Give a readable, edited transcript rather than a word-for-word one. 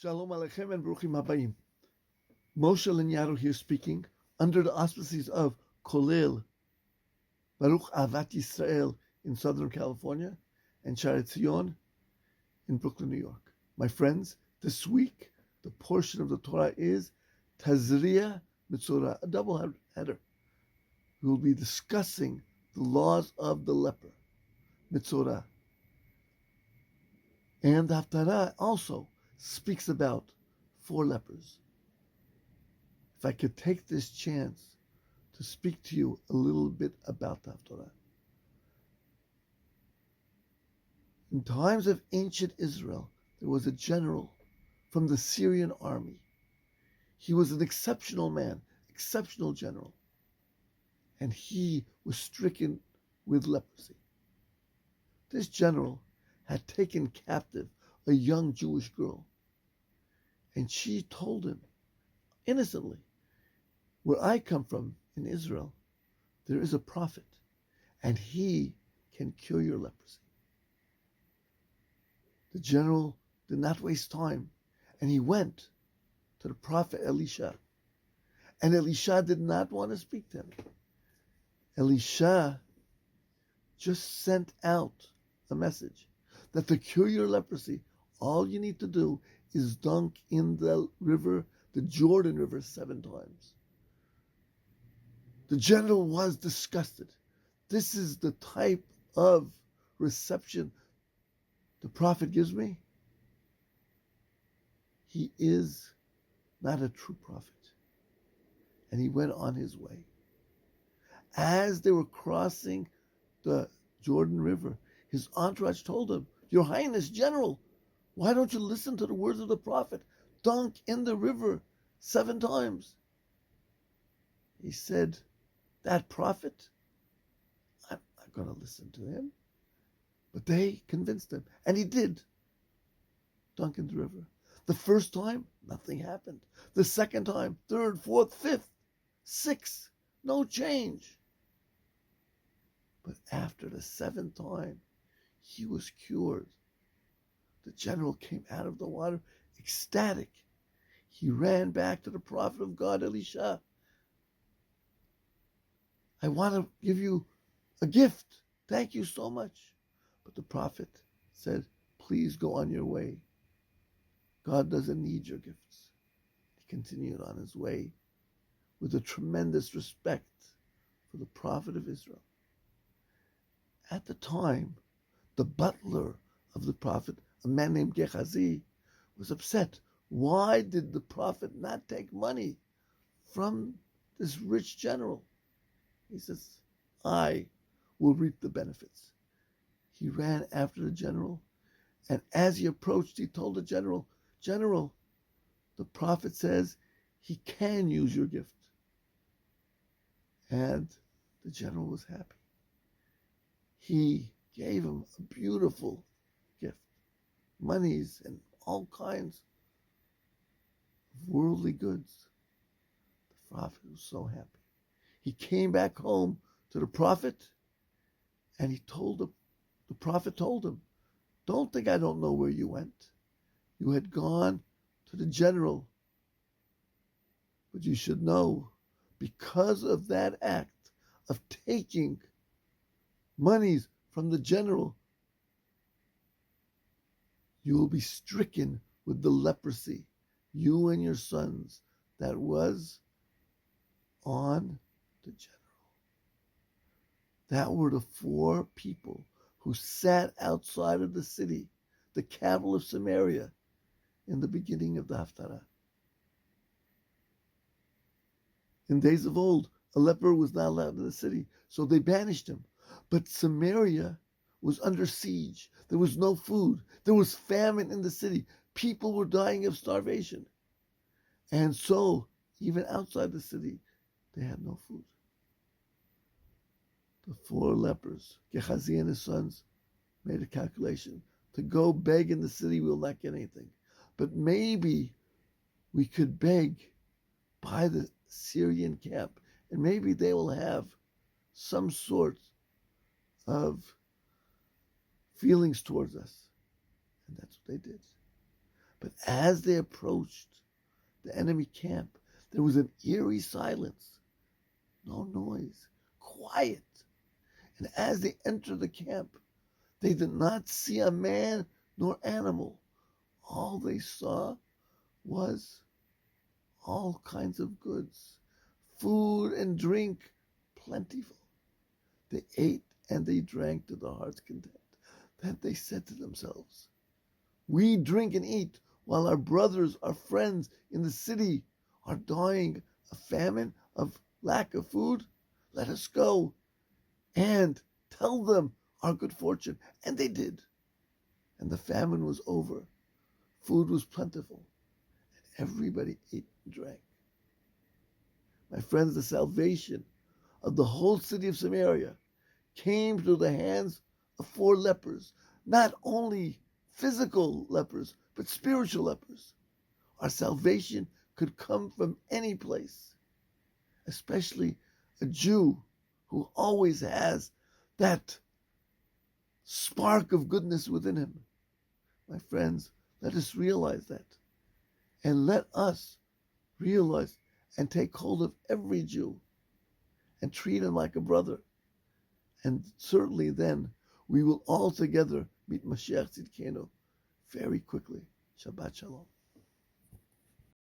Shalom Aleichem and Baruchim Habayim. Moshe Langado here speaking under the auspices of Kollel, Baruch Avat Yisrael in Southern California, and Sha'rei Tziyon in Brooklyn, New York. My friends, this week the portion of the Torah is TAZRIA METZORA, a double header. We will be discussing the laws of the leper, Metzora. And the Haftarah also speaks about 4 lepers. If I could take this chance to speak to you a little bit about the Haftarah. In times of ancient Israel, there was a general from the Syrian army. He was an exceptional man, exceptional general, and he was stricken with leprosy. This general had taken captive a young Jewish girl, and she told him innocently, where I come from in Israel, there is a prophet, and he can cure your leprosy. The general did not waste time, and he went to the prophet Elisha, and Elisha did not want to speak to him. Elisha just sent out a message that to cure your leprosy, all you need to do is dunk in the river, the Jordan River, 7 times. The general was disgusted. This is the type of reception the prophet gives me. He is not a true prophet. And he went on his way. As they were crossing the Jordan River, his entourage told him, Your Highness, General, why don't you listen to the words of the prophet? Dunk in the river 7 times. He said, that prophet, I'm not going to listen to him. But they convinced him, and he did dunk in the river. The first time, nothing happened. The second time, third, fourth, fifth, sixth, no change. But after the 7th time, he was cured. The general came out of the water ecstatic. He ran back to the prophet of God, Elisha. I want to give you a gift. Thank you so much. But the prophet said, please go on your way. God doesn't need your gifts. He continued on his way with a tremendous respect for the prophet of Israel. At the time, the butler of the prophet, a man named Gehazi, was upset. Why did the prophet not take money from this rich general? He says, I will reap the benefits. He ran after the general, and as he approached, he told the general, General, the prophet says he can use your gift. And the general was happy. He gave him a beautiful gift, monies and all kinds of worldly goods. The prophet was so happy. He came back home to the prophet, and the prophet told him, don't think I don't know where you went. You had gone to the general. But you should know, because of that act of taking monies from the general, you will be stricken with the leprosy, you and your sons, that was on the general. That were the 4 people who sat outside of the city, the capital of Samaria, in the beginning of the Haftarah. In days of old, a leper was not allowed in the city, so they banished him. But Samaria was under siege. There was no food. There was famine in the city. People were dying of starvation. And so, even outside the city, they had no food. The 4 lepers, Gehazi and his sons, made a calculation. To go beg in the city, we will not get anything. But maybe we could beg by the Syrian camp, and maybe they will have some sort of feelings towards us. And that's what they did. But as they approached the enemy camp, there was an eerie silence. No noise, quiet. And as they entered the camp, they did not see a man nor animal. All they saw was all kinds of goods, food and drink, plentiful. They ate and they drank to their heart's content. Then they said to themselves, "We drink and eat while our brothers, our friends in the city are dying of famine, of lack of food. Let us go and tell them our good fortune." And they did. And the famine was over. Food was plentiful. And everybody ate and drank. My friends, the salvation of the whole city of Samaria came through the hands of 4 lepers. Not only physical lepers, but spiritual lepers. Our salvation could come from any place, especially a Jew who always has that spark of goodness within him. My friends, let us realize that. And let us realize and take hold of every Jew and treat him like a brother. And certainly then we will all together meet Mashiach Tzidkenu very quickly. Shabbat Shalom.